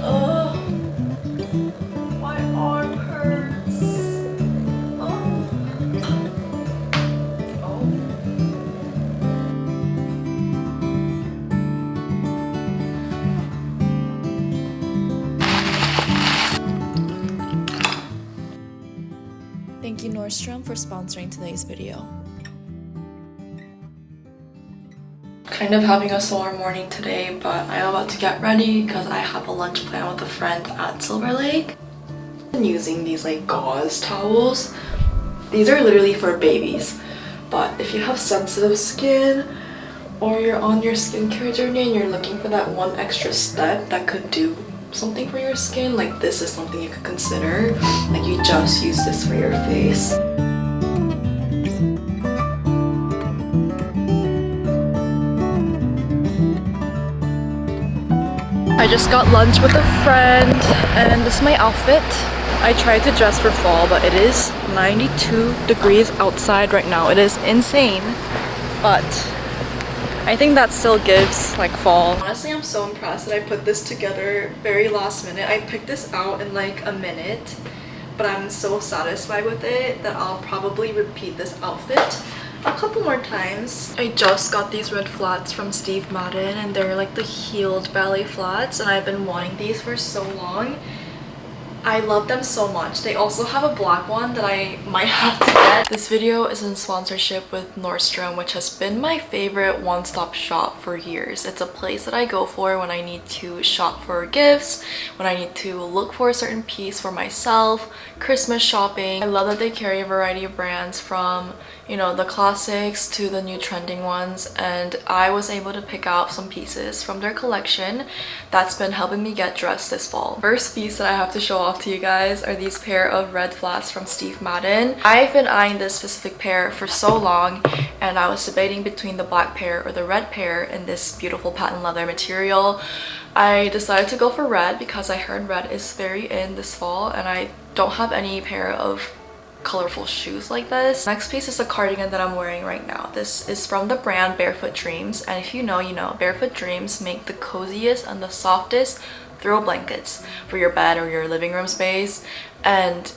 Ugh, my arm hurts. Oh. Oh. Thank you Nordstrom for sponsoring today's video. Kind of having a sore morning today, but I'm about to get ready because I have a lunch plan with a friend at Silver Lake. I'm using these like gauze towels. These are literally for babies, but if you have sensitive skin or you're on your skincare journey and you're looking for that one extra step that could do something for your skin, like this is something you could consider. Like you just use this for your face. I just got lunch with a friend and this is my outfit. I tried to dress for fall, but it is 92 degrees outside right now. It is insane, but I think that still gives like fall. Honestly, I'm so impressed that I put this together very last minute. I picked this out in like a minute, but I'm so satisfied with it that I'll probably repeat this outfit a couple more times. I just got these red flats from Steve Madden and they're like the heeled ballet flats and I've been wanting these for so long. I love them so much. They also have a black one that I might have to get. This video is in sponsorship with Nordstrom, which has been my favorite one-stop shop for years. It's a place that I go for when I need to shop for gifts, when I need to look for a certain piece for myself, Christmas shopping. I love that they carry a variety of brands from, you know, the classics to the new trending ones, and I was able to pick out some pieces from their collection that's been helping me get dressed this fall. First piece that I have to show off to you guys are these pair of red flats from Steve Madden. I've been eyeing this specific pair for so long and I was debating between the black pair or the red pair in this beautiful patent leather material. I decided to go for red because I heard red is very in this fall and I don't have any pair of colorful shoes like this. Next piece is the cardigan that I'm wearing right now. This is from the brand Barefoot Dreams, and if you know, you know. Barefoot Dreams make the coziest and the softest throw blankets for your bed or your living room space, and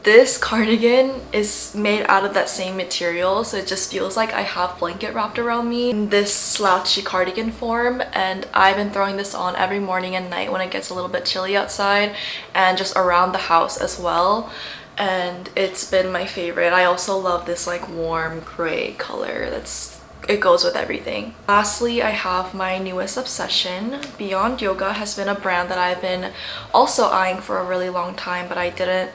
this cardigan is made out of that same material, so it just feels like I have blanket wrapped around me in this slouchy cardigan form. And I've been throwing this on every morning and night when it gets a little bit chilly outside and just around the house as well, and it's been my favorite. I also love this like warm gray color. It goes with everything. Lastly, I have my newest obsession. Beyond Yoga has been a brand that I've been also eyeing for a really long time, but I didn't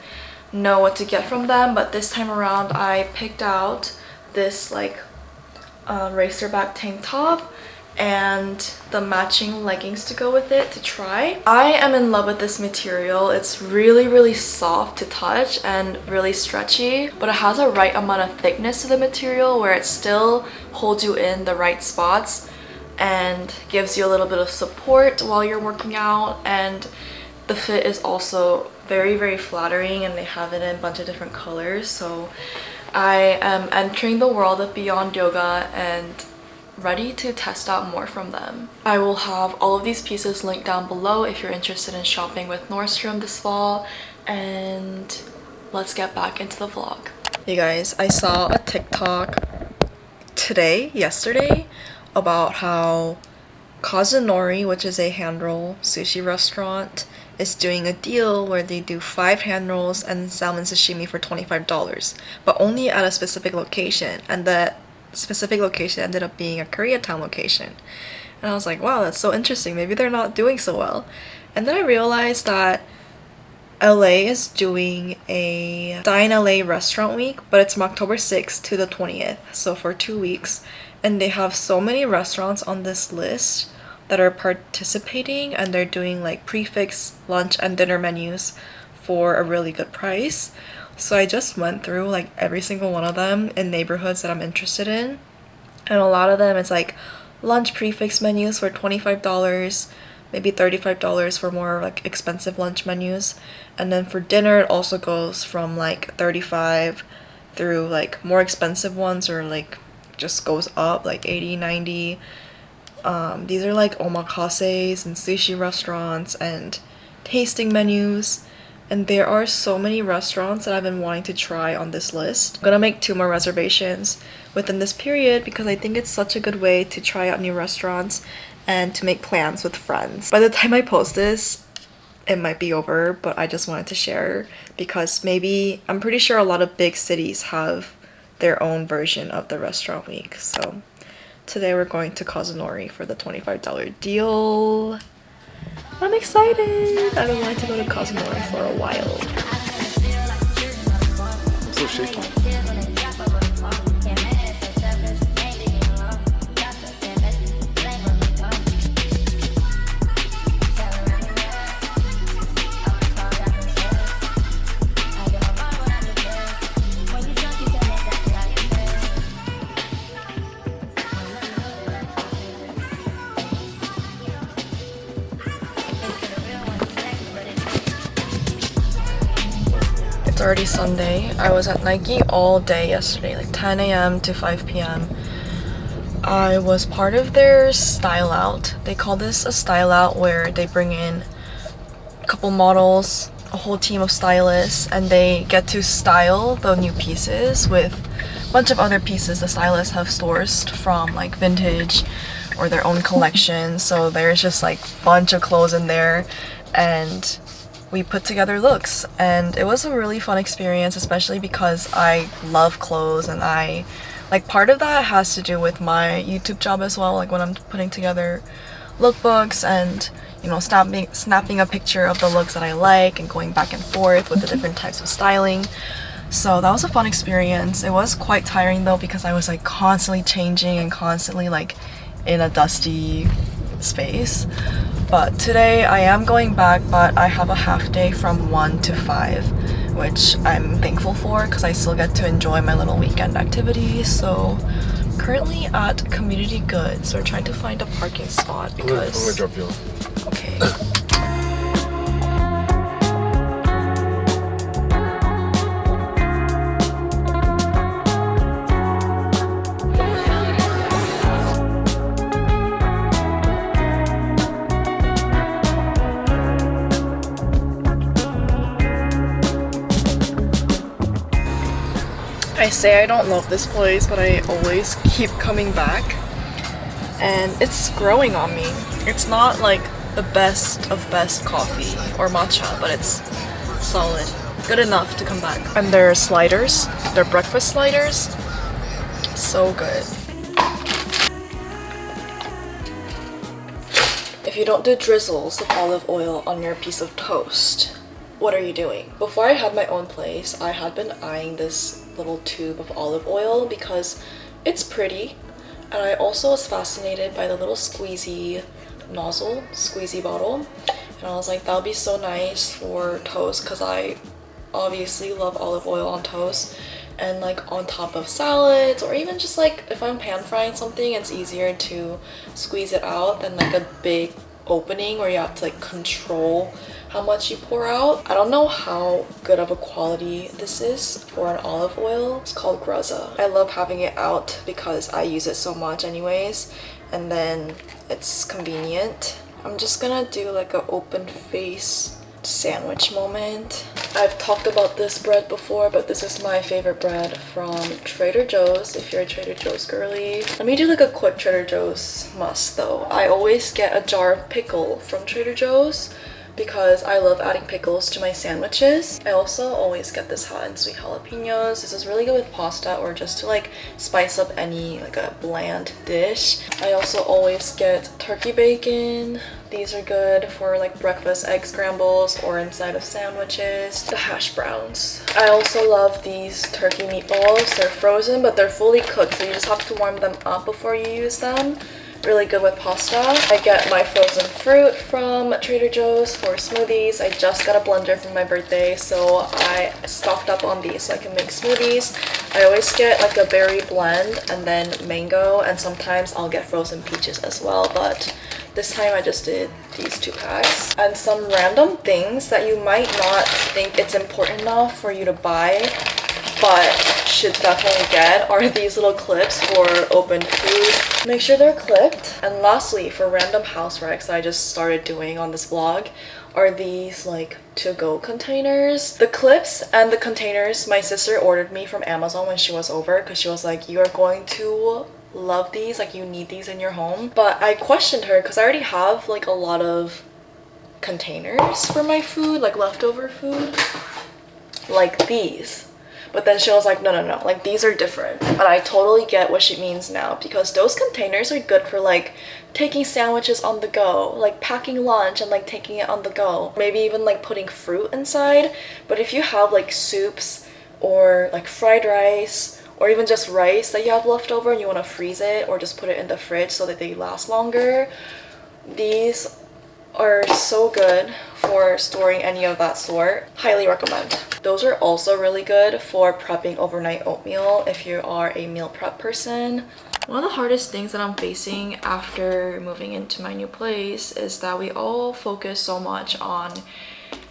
know what to get from them. But this time around I picked out this like racerback tank top and the matching leggings to go with it to try. I am in love with this material. It's really soft to touch and really stretchy, but it has a right amount of thickness to the material where it still holds you in the right spots and gives you a little bit of support while you're working out. And the fit is also very flattering, and they have it in a bunch of different colors. So I am entering the world of Beyond Yoga and ready to test out more from them. I will have all of these pieces linked down below if you're interested in shopping with Nordstrom this fall, and let's get back into the vlog. Hey guys, I saw a TikTok yesterday, about how Kazunori, which is a hand-roll sushi restaurant, is doing a deal where they do 5 hand rolls and salmon sashimi for $25, but only at a specific location, and that specific location ended up being a Koreatown location. And I was like, wow, that's so interesting. Maybe they're not doing so well. And then I realized that LA is doing a Dine LA restaurant week, but it's from October 6th to the 20th, so for 2 weeks. And they have so many restaurants on this list that are participating, and they're doing like prefix lunch and dinner menus for a really good price. So I just went through like every single one of them in neighborhoods that I'm interested in, and a lot of them it's like lunch prefix menus for $25, maybe $35 for more like expensive lunch menus, and then for dinner it also goes from like $35 through like more expensive ones, or like just goes up like $80, $90. These are like omakase and sushi restaurants, and tasting menus, and there are so many restaurants that I've been wanting to try on this list. I'm gonna make 2 more reservations within this period because I think it's such a good way to try out new restaurants and to make plans with friends. By the time I post this, it might be over, but I just wanted to share because maybe, I'm pretty sure a lot of big cities have their own version of the restaurant week. So today we're going to Kazunori for the $25 deal. I'm excited! I've been wanting to go to Kazunori for a while. I'm so shaky. It's already Sunday. I was at Nike all day yesterday, like 10 a.m. to 5 p.m. I was part of their style out. They call this a style out where they bring in a couple models, a whole team of stylists, and they get to style the new pieces with a bunch of other pieces the stylists have sourced from like vintage or their own collection. So there's just like a bunch of clothes in there, and we put together looks, and it was a really fun experience, especially because I love clothes, and I like, part of that has to do with my YouTube job as well, like when I'm putting together lookbooks and, you know, snapping a picture of the looks that I like and going back and forth with the different types of styling. So that was a fun experience. It was quite tiring though because I was like constantly changing and constantly like in a dusty space. But today I am going back, but I have a half day from 1 to 5, which I'm thankful for because I still get to enjoy my little weekend activities. So currently at Community Goods, we're trying to find a parking spot because... I'm gonna drop you off. Okay. I say I don't love this place, but I always keep coming back, and it's growing on me. It's not like the best of best coffee or matcha, but it's solid, good enough to come back. And their sliders, their breakfast sliders, so good. If you don't do drizzles of olive oil on your piece of toast, what are you doing? Before I had my own place, I had been eyeing this little tube of olive oil because it's pretty, and I also was fascinated by the little squeezy nozzle, squeezy bottle, and I was like, that would be so nice for toast because I obviously love olive oil on toast, and like on top of salads, or even just like if I'm pan frying something, it's easier to squeeze it out than like a big opening where you have to like control how much you pour out. I don't know how good of a quality this is for an olive oil. It's called Graza. I love having it out because I use it so much anyways, and then it's convenient. I'm just gonna do like an open face sandwich moment. I've talked about this bread before, but this is my favorite bread from Trader Joe's, if you're a Trader Joe's girly. Let me do like a quick Trader Joe's must though. I always get a jar of pickle from Trader Joe's because I love adding pickles to my sandwiches. I also always get this hot and sweet jalapenos. This is really good with pasta or just to like spice up any like a bland dish. I also always get turkey bacon. These are good for like breakfast egg scrambles or inside of sandwiches. The hash browns. I also love these turkey meatballs. They're frozen, but they're fully cooked, so you just have to warm them up before you use them. Really good with pasta. I get my frozen fruit from Trader Joe's for smoothies. I just got a blender for my birthday, so I stocked up on these so I can make smoothies. I always get like a berry blend and then mango, and sometimes I'll get frozen peaches as well, but this time I just did these 2 packs. And some random things that you might not think it's important enough for you to buy, but should definitely get, are these little clips for open food. Make sure they're clipped. And lastly, for random house wrecks I just started doing on this vlog, are these like to-go containers. The clips and the containers my sister ordered me from Amazon when she was over, because she was like, you are going to love these, like you need these in your home. But I questioned her because I already have like a lot of containers for my food, like leftover food, like these. But then she was like, no, no, no, like these are different. And I totally get what she means now, because those containers are good for like taking sandwiches on the go, like packing lunch and like taking it on the go. Maybe even like putting fruit inside. But if you have like soups or like fried rice or even just rice that you have left over and you want to freeze it or just put it in the fridge so that they last longer, these are so good for storing any of that sort. Highly recommend. Those are also really good for prepping overnight oatmeal if you are a meal prep person. One of the hardest things that I'm facing after moving into my new place is that we all focus so much on,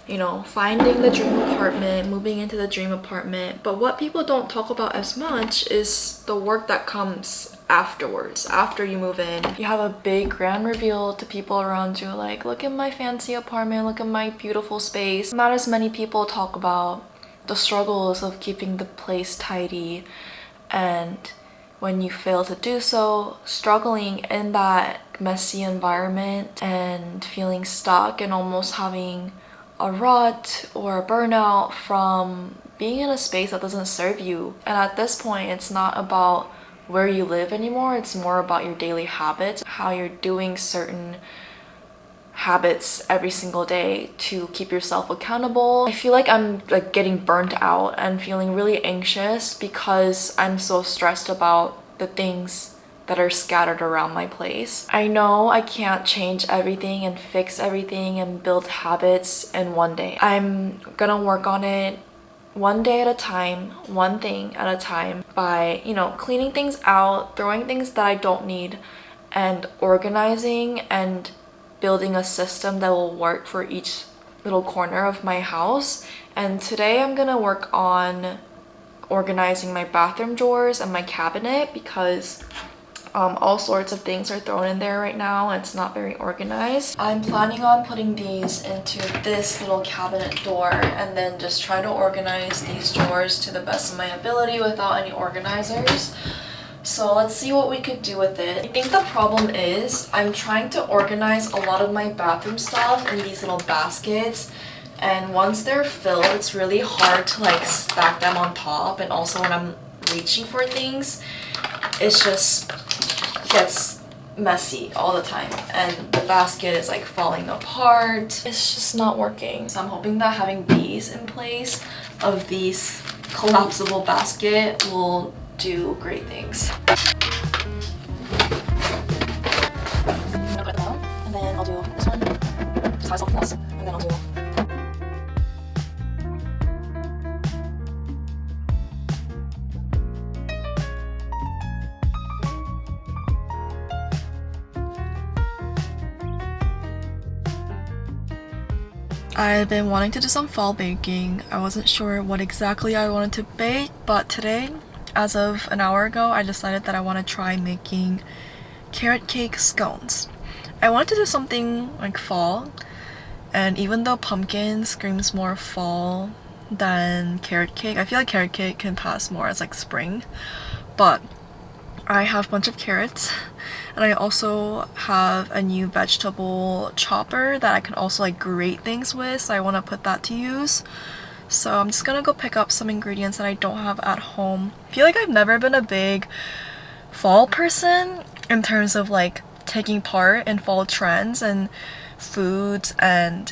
you know, finding the dream apartment, moving into the dream apartment. But what people don't talk about as much is the work that comes afterwards. After you move in, you have a big grand reveal to people around you, like, look at my fancy apartment, look at my beautiful space. Not as many people talk about the struggles of keeping the place tidy, and when you fail to do so, struggling in that messy environment and feeling stuck and almost having a rut or a burnout from being in a space that doesn't serve you. And at this point, it's not about where you live anymore, it's more about your daily habits, how you're doing certain habits every single day to keep yourself accountable. I feel like I'm like getting burnt out and feeling really anxious because I'm so stressed about the things that are scattered around my place. I know I can't change everything and fix everything and build habits in one day. I'm gonna work on it one day at a time, one thing at a time, by, you know, cleaning things out, throwing things that I don't need, and organizing and building a system that will work for each little corner of my house. And today I'm gonna work on organizing my bathroom drawers and my cabinet, because all sorts of things are thrown in there right now and it's not very organized. I'm planning on putting these into this little cabinet door and then just try to organize these drawers to the best of my ability without any organizers. So let's see what we could do with it. I think the problem is I'm trying to organize a lot of my bathroom stuff in these little baskets, and once they're filled, it's really hard to like stack them on top. And also when I'm reaching for things, it's just gets messy all the time and the basket is like falling apart. It's just not working. So I'm hoping that having these in place of these collapsible basket will do great things. I'm gonna put it down, and then I'll do this one, just has something else, and then I'll do I've been wanting to do some fall baking. I wasn't sure what exactly I wanted to bake, but today, as of an hour ago, I decided that I want to try making carrot cake scones. I wanted to do something like fall, and even though pumpkin screams more fall than carrot cake, I feel like carrot cake can pass more as like spring, but I have a bunch of carrots, and I also have a new vegetable chopper that I can also like grate things with, so I want to put that to use. So I'm just gonna go pick up some ingredients that I don't have at home. I feel like I've never been a big fall person in terms of like taking part in fall trends and foods and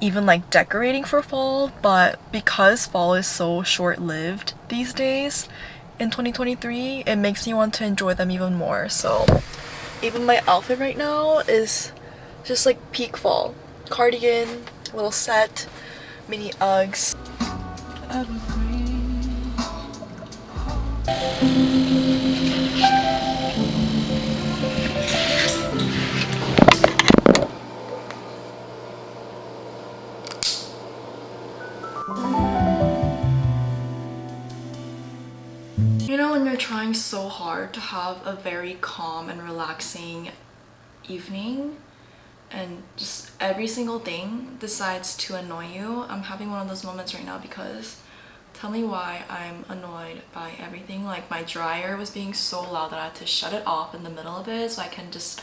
even like decorating for fall, but because fall is so short-lived these days in 2023, it makes me want to enjoy them even more. So even my outfit right now is just like peak fall. Cardigan, little set, mini Uggs. You know, when you're trying so hard to have a very calm and relaxing evening, and just every single thing decides to annoy you. I'm having one of those moments right now because tell me why I'm annoyed by everything. Like my dryer was being so loud that I had to shut it off in the middle of it so I can just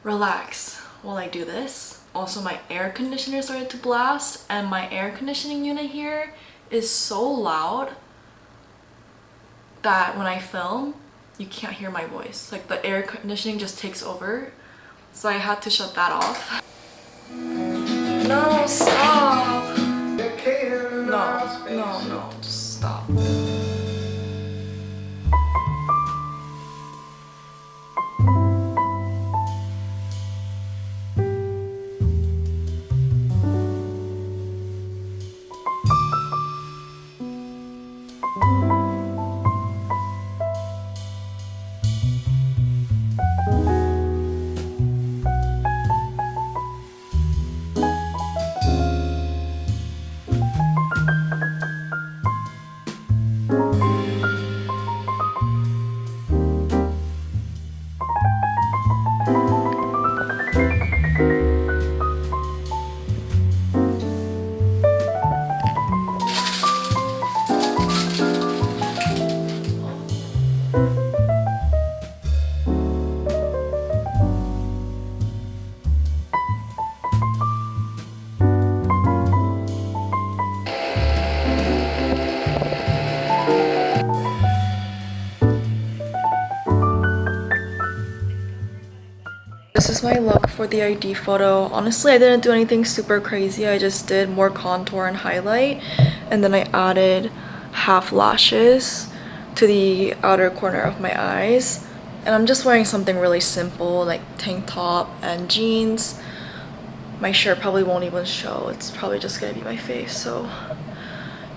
relax while I do this. Also, my air conditioner started to blast, and my air conditioning unit here is so loud that when I film, you can't hear my voice. Like the air conditioning just takes over. So I had to shut that off. No, stop! No, just stop. This is my look for the ID photo. Honestly, I didn't do anything super crazy. I just did more contour and highlight, and then I added half lashes to the outer corner of my eyes. And I'm just wearing something really simple like tank top and jeans. My shirt probably won't even show. It's probably just gonna be my face. So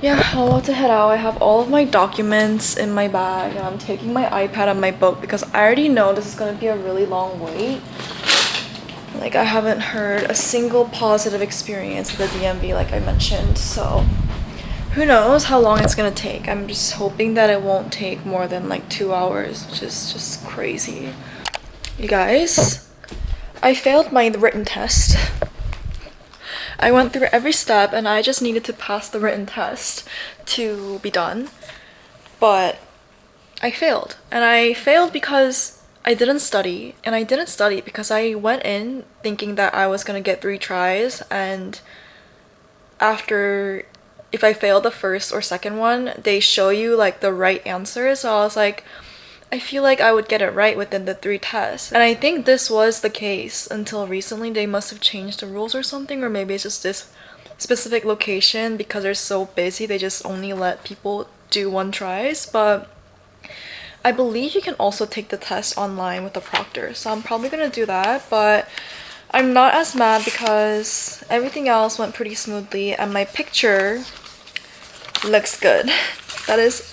yeah, I'm about to head out. I have all of my documents in my bag and I'm taking my iPad and my book because I already know this is gonna be a really long wait. Like, I haven't heard a single positive experience with the DMV like I mentioned, so who knows how long it's gonna take. I'm just hoping that it won't take more than like 2 hours, which is just crazy. You guys, I failed my written test. I went through every step and I just needed to pass the written test to be done, but I failed. And I failed because I didn't study, and I didn't study because I went in thinking that I was gonna get 3 tries, and after, if I failed the first or second one, they show you like the right answer. So I was like, I feel like I would get it right within the 3 tests. And I think this was the case until recently. They must have changed the rules or something, or maybe it's just this specific location, because they're so busy, they just only let people do 1 tries. But I believe you can also take the test online with the proctor, so I'm probably gonna do that. But I'm not as mad because everything else went pretty smoothly and my picture looks good. That is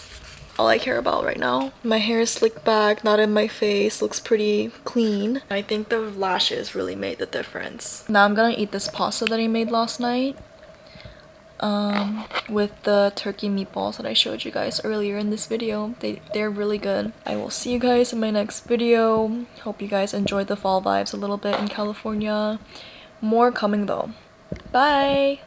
all I care about right now. My hair is slicked back, not in my face, looks pretty clean. I think the lashes really made the difference. Now I'm gonna eat this pasta that I made last night with the turkey meatballs that I showed you guys earlier in this video. They're really good. I will see you guys in my next video. Hope you guys enjoyed the fall vibes a little bit in California. More coming though. Bye!